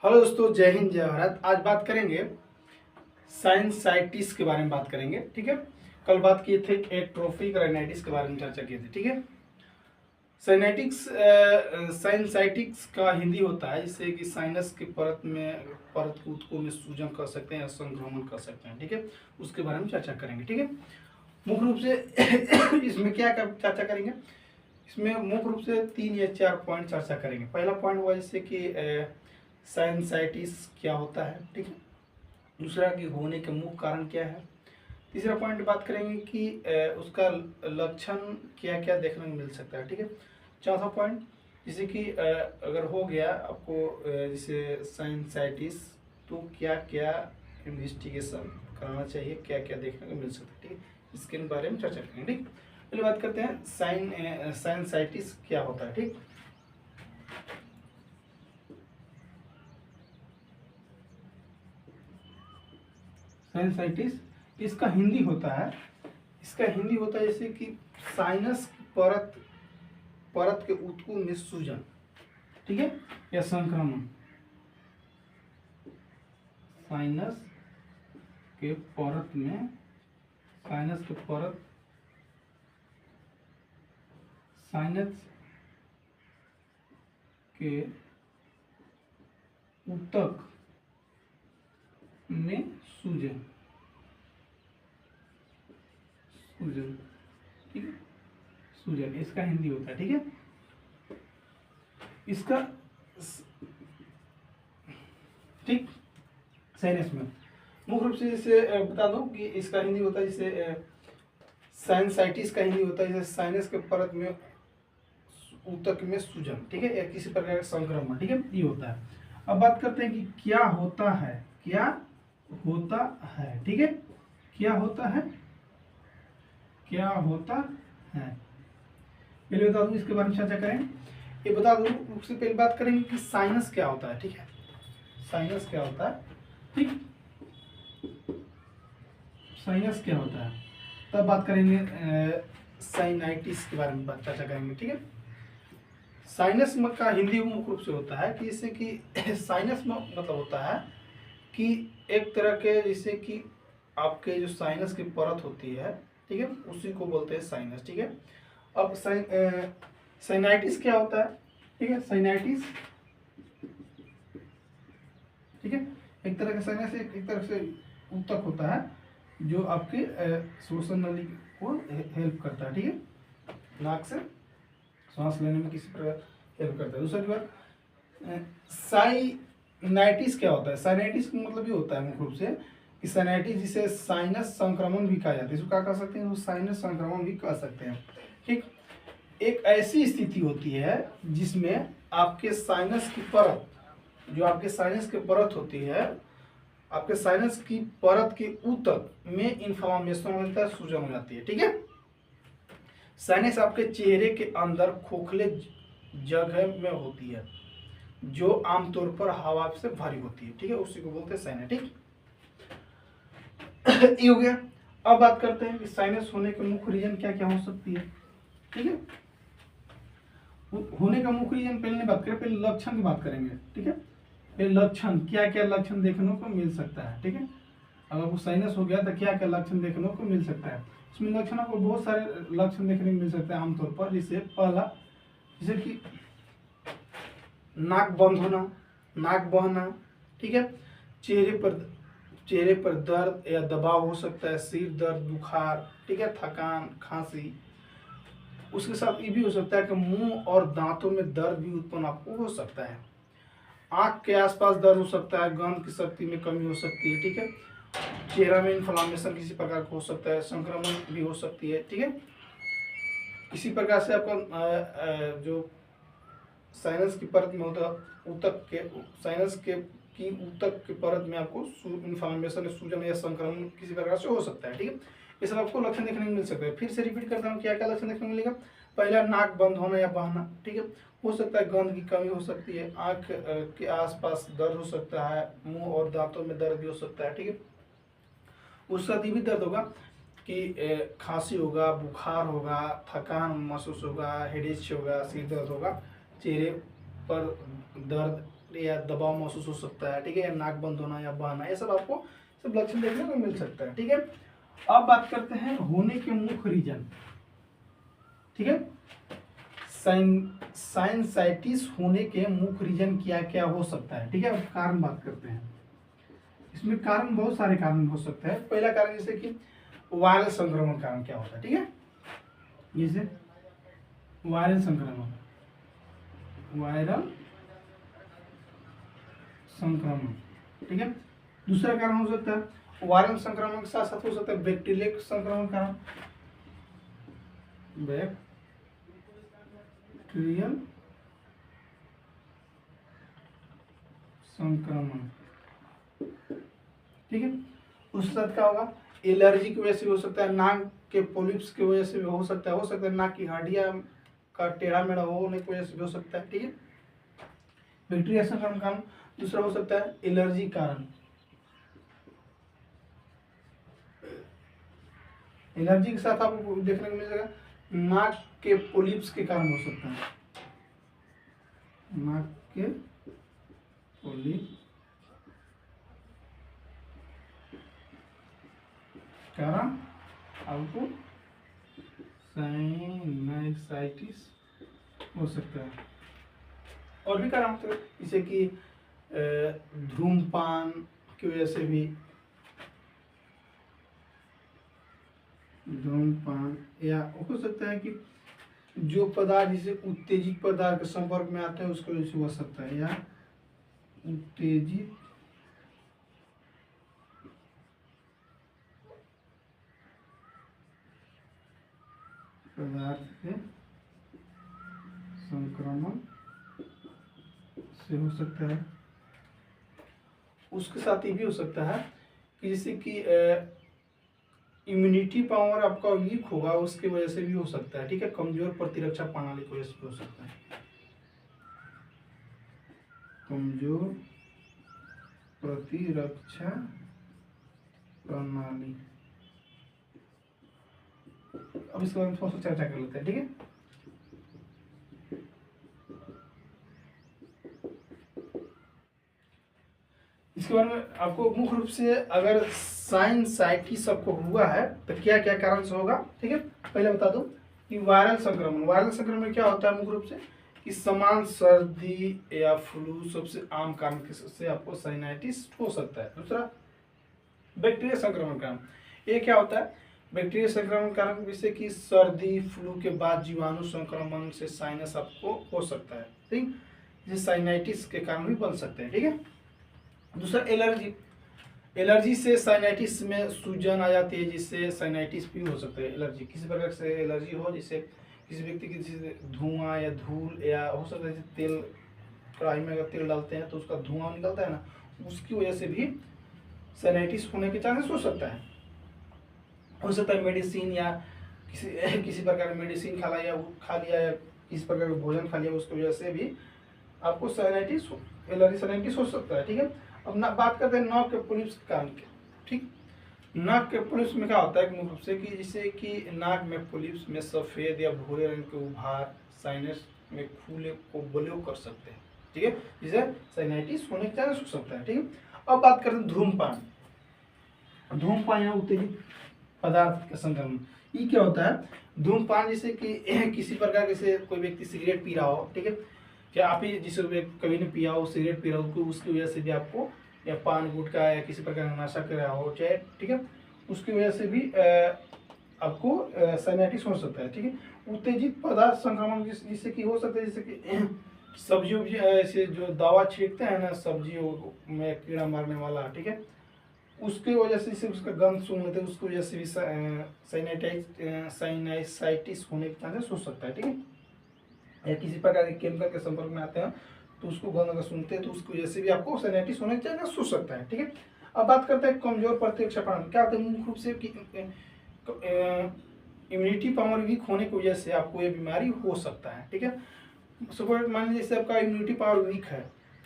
Hello दोस्तों, जय हिंद जय भारत। आज बात करेंगे साइनसाइटिस के बारे में बात करेंगे। ठीक है, कल बात किए थे एट्रोफिक राइनाइटिस के बारे में चर्चा की थी। ठीक है, साइनसाइटिक्स का हिंदी होता है जिससे कि साइनस की परत ऊतकों में सूजन कर सकते हैं या संक्रमण कर सकते हैं। ठीक है, उसके बारे में चर्चा करेंगे। ठीक है, मुख्य रूप से इसमें क्या चर्चा करेंगे, इसमें मुख्य रूप से 3 या 4 पॉइंट चर्चा करेंगे। पहला पॉइंट हुआ जैसे कि साइनसाइटिस क्या होता है। ठीक है, दूसरा कि होने के मुख्य कारण क्या है। तीसरा पॉइंट बात करेंगे कि उसका लक्षण क्या क्या देखने को मिल सकता है। ठीक है, चौथा पॉइंट जैसे कि अगर हो गया आपको जैसे साइनसाइटिस, तो क्या क्या इन्वेस्टिगेशन कराना चाहिए, क्या क्या देखने को मिल सकता है। ठीक है, इसके बारे में चर्चा करेंगे। ठीक, पहले बात करते हैं साइनसाइटिस क्या होता है। ठीक, साइनसाइटिस इसका हिंदी होता है, जैसे कि साइनस की परत के ऊतकों में सूजन। ठीक है, या संक्रमण। साइनस के परत में साइनस के परत साइनस के ऊतक में सूजन। ठीक है, सूजन इसका हिंदी होता है। ठीक है, इसका ठीक साइनस में मुख्य रूप से जैसे बता दूं कि इसका हिंदी होता है जैसे साइनसाइटिस का हिंदी होता है जैसे साइनस के परत में ऊतक में सूजन। ठीक है, या किसी प्रकार का संक्रमण। ठीक है, ये होता है। अब बात करते हैं कि क्या होता है, क्या होता है। ठीक है, क्या होता है, क्या होता है, पहले बता दूं इसके बारे में चर्चा करें। ये बता दूं उससे पहले बात करेंगे कि साइनस क्या होता है। ठीक है, साइनस क्या होता है। ठीक, साइनस क्या होता है, तब बात करेंगे साइनाइटिस के बारे में चर्चा करेंगे। ठीक है, साइनस का हिंदी मुख्य रूप से होता है कि जैसे कि साइनस में मतलब होता है कि एक तरह के जैसे कि आपके जो साइनस की परत होती है, ठीक है, उसी को बोलते हैं साइनस। ठीक है, अब साइनाइटिस क्या होता है। ठीक है, साइनाइटिस ठीक है, एक तरह का साइनस एक तरह से ऊतक होता है जो आपके श्वसन नली को हेल्प करता है। ठीक है, नाक से सांस लेने में किसी प्रकार हेल्प करता है। दूसरी बात, साइनाइटिस क्या होता है। साइनाइटिस का मतलब ये होता है मुख्य रूप से कि साइनाइटिस जिसे साइनस संक्रमण भी कहा जाता है, इसको क्या कह सकते हैं, वो साइनस संक्रमण भी कह सकते हैं। ठीक, एक ऐसी स्थिति होती है जिसमें आपके साइनस की परत, जो आपके साइनस की परत होती है, आपके साइनस की परत के ऊतक में इन्फ्लामेशन होता है, सूजन हो जाती है। ठीक है, साइनस आपके चेहरे के अंदर खोखले जगह में होती है जो आमतौर पर हवा से भरी होती है। ठीक है, उसी को बोलते हैं साइनस। ठीक, ये हो गया। अब बात करते हैं कि साइनस होने के मुख्य रीजन क्या क्या हो सकती है। ठीक है, होने का मुख्य रीजन पहले बात करें, पहले लक्षण की बात करेंगे। ठीक है, पहले लक्षण क्या क्या लक्षण देखने को मिल सकता है। ठीक है, अगर वो साइनस हो गया तो क्या क्या लक्षण देखने को मिल सकता है। इसमें लक्षणों को बहुत सारे लक्षण देखने को मिल सकते हैं आमतौर पर। जैसे पहला, जैसे कि नाक बंद होना, नाक बहना। ठीक है, चेहरे पर दर्द या दबाव हो सकता है, सिर दर्द, बुखार। ठीक है, थकान, खांसी। उसके साथ ये भी हो सकता है कि मुंह और दांतों में दर्द भी उत्पन्न आपको हो सकता है। आंख के आसपास दर्द हो सकता है, गंध की शक्ति में कमी हो सकती है। ठीक है, चेहरा में इन्फ्लामेशन किसी प्रकार का हो सकता है, संक्रमण भी हो सकती है। ठीक है, इसी प्रकार से आपका जो साइनस की परत में होता ऊतक के साइनस के की ऊतक की परत में आपको इन्फ्लामेशन, सूजन या संक्रमण किसी प्रकार से हो सकता है। ठीक है, ये सब आपको लक्षण देखने को मिल सकता है। फिर से रिपीट करता हूँ, क्या क्या लक्षण देखने को मिलेगा। पहला, नाक बंद होना या बहना। ठीक है, हो सकता है गंध की कमी हो सकती है, आंख के आसपास दर्द हो सकता है, मुंह और दांतों में दर्द भी हो सकता है। ठीक है, उसके साथ ये भी दर्द होगा कि खांसी होगा, बुखार होगा, थकान महसूस होगा, हेडेक होगा, सिर दर्द होगा, चेहरे पर दर्द या दबाव महसूस हो सकता है, ठीक है, या नाक बंद होना या बहना, ये सब आपको सब लक्षण देखने को मिल सकता है, ठीक है। अब बात करते हैं होने के मुख्य रीजन, ठीक है। साइनसाइटिस होने के मुख्य रीजन क्या क्या हो सकता है, ठीक है। अब कारण बात करते हैं, इसमें कारण बहुत सारे कारण हो सकते हैं। पहला कारण जैसे कि वायरल संक्रमण कारण क्या होता है, ठीक है, जैसे वायरल संक्रमण, ठीक है। दूसरा कारण हो सकता है वायरल संक्रमण के साथ साथ हो सकता है बैक्टीरियल संक्रमण कारण, बैक्टीरियल संक्रमण, ठीक है। उसके साथ क्या होगा, एलर्जी की वजह से भी हो सकता है, नाक के पोलिप्स की वजह से भी हो सकता है नाक की हड्डियां का टेढ़ा मेढ़ा होने की वजह से भी हो सकता है, ठीक है। बैक्टीरिया संक्रमण कारण। दूसरा हो सकता है एलर्जी कारण, एलर्जी के साथ आपको देखने को मिलेगा नाक के पोलिप्स के कारण हो सकता है, नाक के पोलिप कारण आपको साइनसाइटिस हो सकता है। और भी कारण होते हैं जैसे कि धूम्रपान की वजह से भी, धूम्रपान, या हो सकता है कि जो पदार्थ जिसे उत्तेजित पदार्थ के संपर्क में आते हैं उसकी वजह से हो सकता है, या उत्तेजित पदार्थ के संक्रमण से हो सकता है। उसके साथ ये भी हो सकता है कि जैसे कि इम्यूनिटी पावर आपका वीक होगा, उसकी वजह से भी हो सकता है, ठीक है, कमजोर प्रतिरक्षा प्रणाली की वजह से भी हो सकता है, कमजोर प्रतिरक्षा प्रणाली। अब इसके बारे में थोड़ा सा चर्चा कर लेते हैं, ठीक है। इसके बारे में आपको मुख्य रूप से अगर साइनसाइटिस आपको हुआ है तो क्या क्या कारण से होगा, ठीक है। पहले बता दूं कि वायरल संक्रमण क्या होता है मुख्य रूप से कि समान सर्दी या फ्लू सबसे आम कारण से आपको साइनाइटिस हो सकता है। दूसरा बैक्टीरिया संक्रमण कारण, ये क्या होता है, बैक्टीरिया संक्रमण कारण जैसे कि सर्दी फ्लू के बाद जीवाणु संक्रमण से साइनस आपको हो सकता है, ठीक, जिसे साइनाइटिस के कारण भी बन सकते हैं, ठीक है। दूसरा एलर्जी से साइनाइटिस में सूजन आ जाती है, जिससे साइनाइटिस भी हो सकता है। एलर्जी किसी प्रकार से एलर्जी हो, जिससे किसी व्यक्ति की जैसे धुआं या धूल, या हो सकता है जैसे तेल, कढ़ाई में अगर तेल डालते हैं तो उसका धुआं निकलता है ना, उसकी वजह से भी साइनाइटिस होने के चांसेस हो सकता है मेडिसिन या किसी प्रकार का मेडिसिन खा लिया या किसी प्रकार का भोजन खा लिया, उसकी वजह से भी आपको साइनाइटिस हो सकता है, ठीक है। अब ना बात करते हैं नाक के पोलिप्स के कारण के, ठीक। नाक के पोलिप्स में क्या होता है मुख्य रूप से कि जैसे कि नाक में पोलिप्स में सफेद या भूरे रंग के उभार साइनस में खुले को ब्लॉक कर सकते हैं, ठीक है, जिसे साइनाइटिस होने के चांस हो सकता है, ठीक है। अब बात करते हैं धूम्रपान या उत्तेजित पदार्थ का संक्रमण। ये क्या होता है, धूम्रपान जैसे कि किसी प्रकार के से कोई व्यक्ति सिगरेट पी रहा हो, ठीक है, या आप ही जिसे कभी ने पिया हो, सिगरेट पी रहा हो, उसकी वजह से भी आपको, या पान गुटखा या किसी प्रकार का नशा कर रहा हो चाहे, ठीक है, उसकी वजह से भी आपको साइनाइटिस हो सकता है, ठीक है। उत्तेजित पदार्थ संक्रमण जिससे कि हो सकता है, जैसे कि सब्जियों ऐसे जो दवा छिड़कते हैं ना सब्जियों में कीड़ा मारने वाला, ठीक है, उसकी वजह से उसका गंध सूंघ लेते हैं, उसकी वजह से भी साइनाइटिस होने के चांसेस हो सकता है, ठीक है। या किसी प्रकार के केमिकल के संपर्क में आते हैं तो उसको गंध अगर सूंघते हैं तो उसकी वजह से भी आपको साइनाइटिस होने के चांसेस हो सकता है, ठीक है। अब बात करते हैं कमजोर प्रतिरक्षा प्रणाली। क्या होता है मुख्य रूप से कि इम्यूनिटी पावर वीक होने की वजह से आपको ये बीमारी हो सकता है, ठीक है। सपोज मान लीजिए जैसे आपका इम्यूनिटी पावर वीक है,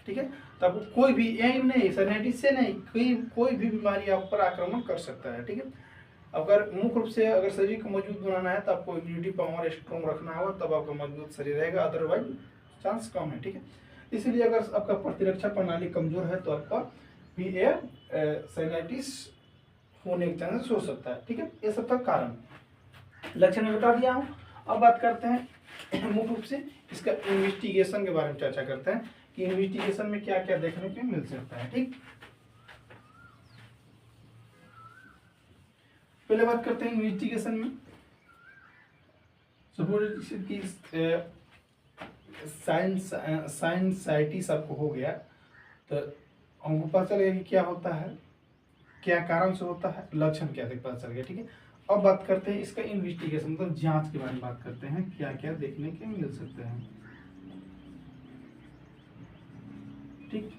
ठीक है, तो आपको कोई भी एम नहीं साइनाइटिस से नहीं कोई भी बीमारी आप पर आक्रमण कर सकता है, ठीक है। अगर मुख्य रूप से अगर शरीर को मजबूत बनाना है तो आपको इम्यूनिटी पावर स्ट्रॉन्ग रखना होगा, तब आपका मजबूत शरीर रहेगा, अदरवाइज चांस कम है, ठीक है। इसलिए अगर आपका प्रतिरक्षा प्रणाली कमजोर है तो आपका भी साइनसाइटिस होने के चांसेस हो सकता है। ठीक है, ये सब का कारण लक्षण में बता दिया हूँ। अब बात करते हैं मुख्य रूप से इसका इन्वेस्टिगेशन के बारे में चर्चा करते हैं कि इन्वेस्टिगेशन में क्या क्या देखने को मिल सकता है। ठीक, पहले बात करते हैं इन्वेस्टिगेशन में। सपोज कि साइनसाइटिस आपको हो गया तो हमको पता चलेगा कि क्या होता है, क्या कारण से होता है, लक्षण क्या थे, पता चल गया। ठीक है, अब बात करते हैं इसका इन्वेस्टिगेशन मतलब जांच के बारे में बात करते हैं, क्या क्या देखने के मिल सकते हैं। ठीक,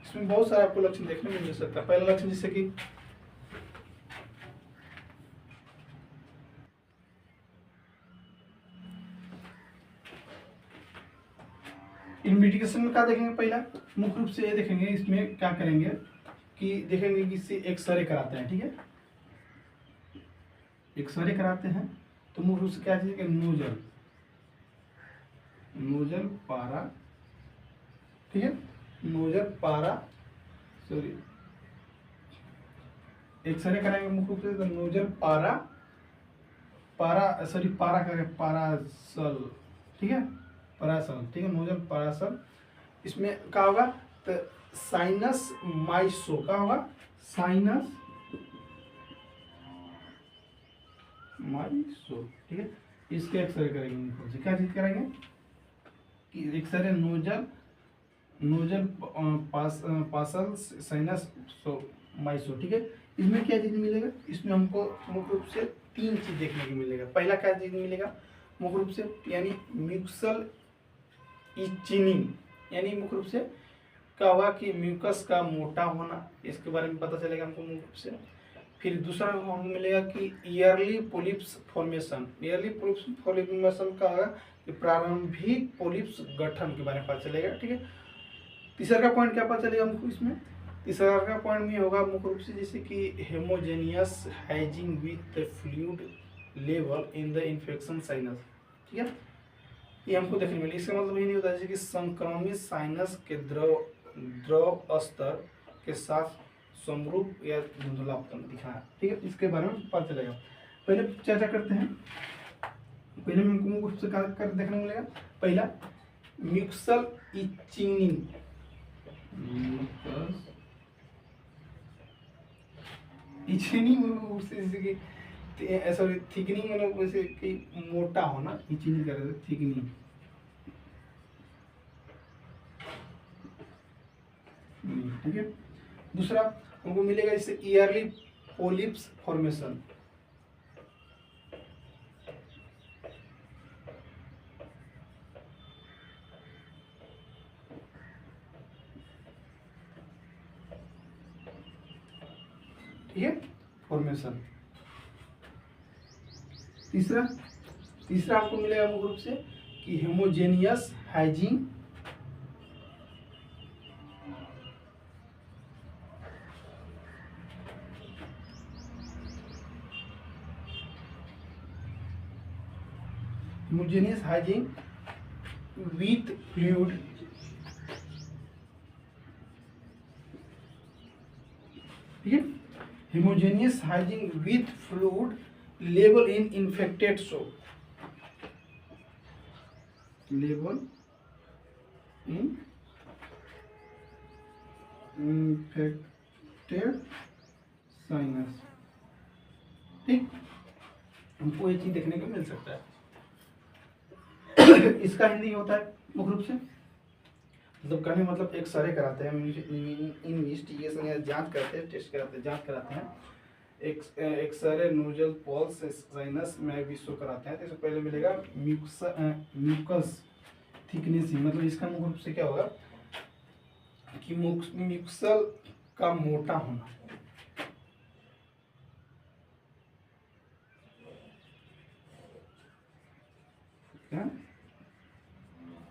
इसमें बहुत सारे आपको लक्षण देखने को मिल सकता है। पहला लक्षण जैसे कि इन्वेस्टिगेशन में क्या देखेंगे, पहला मुख्य रूप से ये देखेंगे, इसमें क्या करेंगे कि देखेंगे कि इससे एक्सरे कराते हैं। ठीक है, एक्सरे कराते हैं तो मुख्य रूप से क्या चीज, नोजल नोजल पारा, ठीक है, नोजल पारा, सॉरी एक्सरे कराएंगे मुख्य रूप से तो नोजल पारा पारा करें पारासल, ठीक है, परासल, ठीक है, नोजल परासल। इसमें क्या होगा तो साइनस माइसो, क्या होगा, साइनस माइसो, ठीक है, इसके एक्सरे करेंगे। क्या चीज करेंगे कि एक्सरे नोजल नोजल पासल साइनस माइसो, ठीक है। इसमें क्या चीज मिलेगा, इसमें हमको मुख्य रूप से तीन चीज देखने को मिलेगा। पहला क्या चीज मिलेगा मुख्य रूप से, यानी म्यूक्सल इचिनिंग, यानी मुख्य रूप से क्या होगा कि म्यूकस का मोटा होना, इसके बारे में पता चलेगा हमको मुख्य रूप से। फिर दूसरा हमको मिलेगा कि yearly polyps formation. Yearly polyps formation का होगा कि प्रारंभिक पोलिप्स गठन के बारे में पता चलेगा। ठीक है, तीसरा का पॉइंट क्या पता चलेगा हमको इसमें, तीसरा का पॉइंट में होगा मुख्य रूप से जैसे कि homogeneous hazing with fluid level in the infection sinus. ठीक है, ये हमको देखने मिली। इसका मतलब ये नहीं होता जैसे कि संक्रमित साइनस के द्रव स्तर के साथ समरूप या धुंधलापन दिखाया। ठीक है, इसके बारे में पता चलेगा। पहले चर्चा करते हैं, पहले में हमको कुछ कर देखने को मिलेगा। पहला म्यूक्सल इचिंग, इचिंग जैसे कि सॉरी थिकनिंग, मतलब वैसे कि मोटा होना, इचिंग कर रहे थे, थिकनिंग। ठीक है, दूसरा हमको मिलेगा इससे ईयरली पोलिप्स फॉर्मेशन। ठीक है, फॉर्मेशन। तीसरा आपको मिलेगा मुख्य रूप से कि हेमोजेनियस hygiene, homogeneous hygiene with fluid, ठीक है, homogeneous hygiene with fluid level in infected soap, level in infected sinus। ठीक, हमको ये चीज देखने को मिल सकता है। इसका हिंदी होता है मुख्य रूप से, मतलब करने मतलब एक्सरे कराते हैं, इन्वेस्टिगेशन या जांच करते हैं, टेस्ट कराते हैं, जांच कराते हैं, एक्सरे नोजल पल्स साइनस में भी शो कराते हैं। तो इससे पहले मिलेगा म्यूकस थिकनेस, मतलब इसका मुख्य रूप से क्या होगा कि म्यूक्सल का मोटा होना।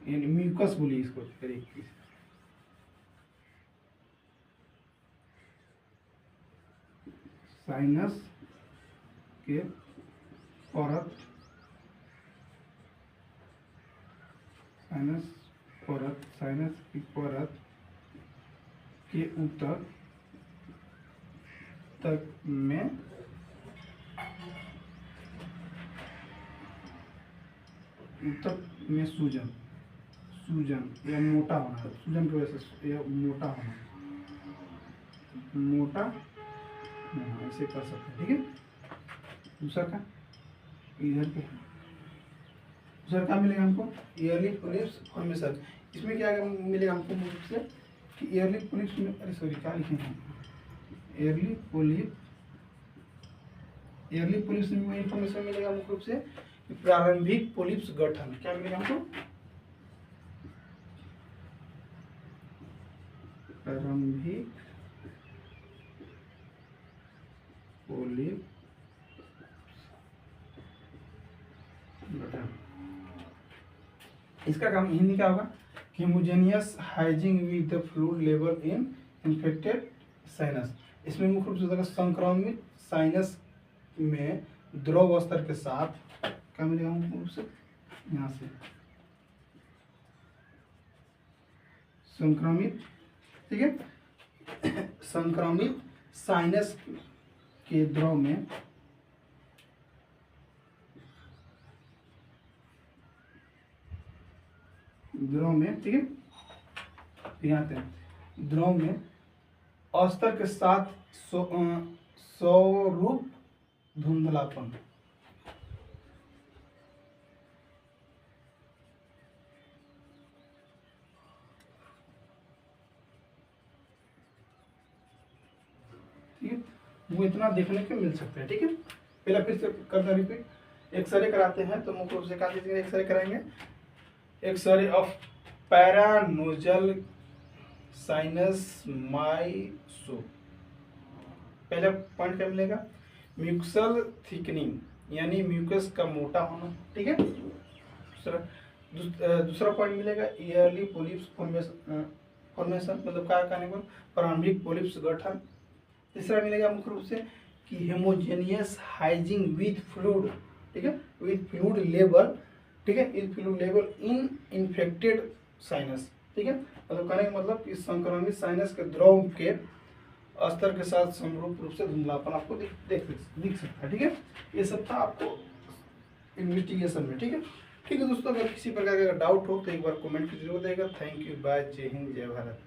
म्यूकस बोलिए इसको करेक्ट, साइनस के परत, साइनस परत, साइनस की परत के ऊतक तक में सूजन, या मोटा होना, सूजन की वजह से या मोटा होना, मोटा होना, ऐसे कर सकते हैं। ठीक है, दूसरा का इधर पे दूसरा क्या मिलेगा हमको, ईयरली पोलिप्स फॉर्मेशन। इसमें क्या मिलेगा हमको मुख्य रूप से कि ईयरली पोलिप्स में, अरे सॉरी क्या लिखे हैं, ईयरली पोलिप्स में इंफॉर्मेशन मिलेगा मुख्य रूप से कि प्रारंभिक पोलिप्स गठन। क्या मिलेगा हमको, प्रारंभिक पोलिप गठन। इसका काम हिंदी क्या होगा, homogeneous hygiene with the fluid level in infected sinus. इसमें मुख्य रूप से संक्रमित साइनस में द्रव स्तर के साथ क्या मिलेगा मुख्य रूप से, यहाँ से संक्रमित, ठीक है, संक्रमित साइनस के द्रव में ठीक है, यहाँ पे द्रव में अस्तर के साथ स्वरूप धुंधलापन। ठीक है, वो इतना देखने को मिल सकता है। ठीक है, पहला फिर से करना रिपीट, एक्सरे कराते हैं तो मुख्य रूप से क्या चीज एक्सरे कराएंगे, एक्सरे ऑफ पैरानोजल साइनस माइसो। पहला पॉइंट क्या मिलेगा, म्यूकसल थिकनिंग, यानी म्यूकस का मोटा होना। ठीक है, दूसरा पॉइंट मिलेगा ईयरली पोलिप्स फॉर्मेशन, मतलब क्या कहने को, प्रारंभिक पोलिप्स गठन। तीसरा मिलेगा मुख्य रूप से कि होमोजेनियस हाइजिंग विथ फ्लूइड, ठीक है, विथ फ्लूइड लेवल, ठीक है, इन फ्लूइड लेवल इन इन्फेक्टेड साइनस। ठीक है, मतलब कहने का मतलब कि संक्रमित साइनस के द्रव के स्तर के साथ समरूप रूप से धुंधलापन आपको दिख सकता है। ठीक है, ये सब था आपको इन्वेस्टिगेशन में। ठीक है, ठीक है दोस्तों, अगर किसी प्रकार का डाउट हो तो एक बार कमेंट की जरूर देगा। थैंक यू, बाय, जय हिंद, जय भारत।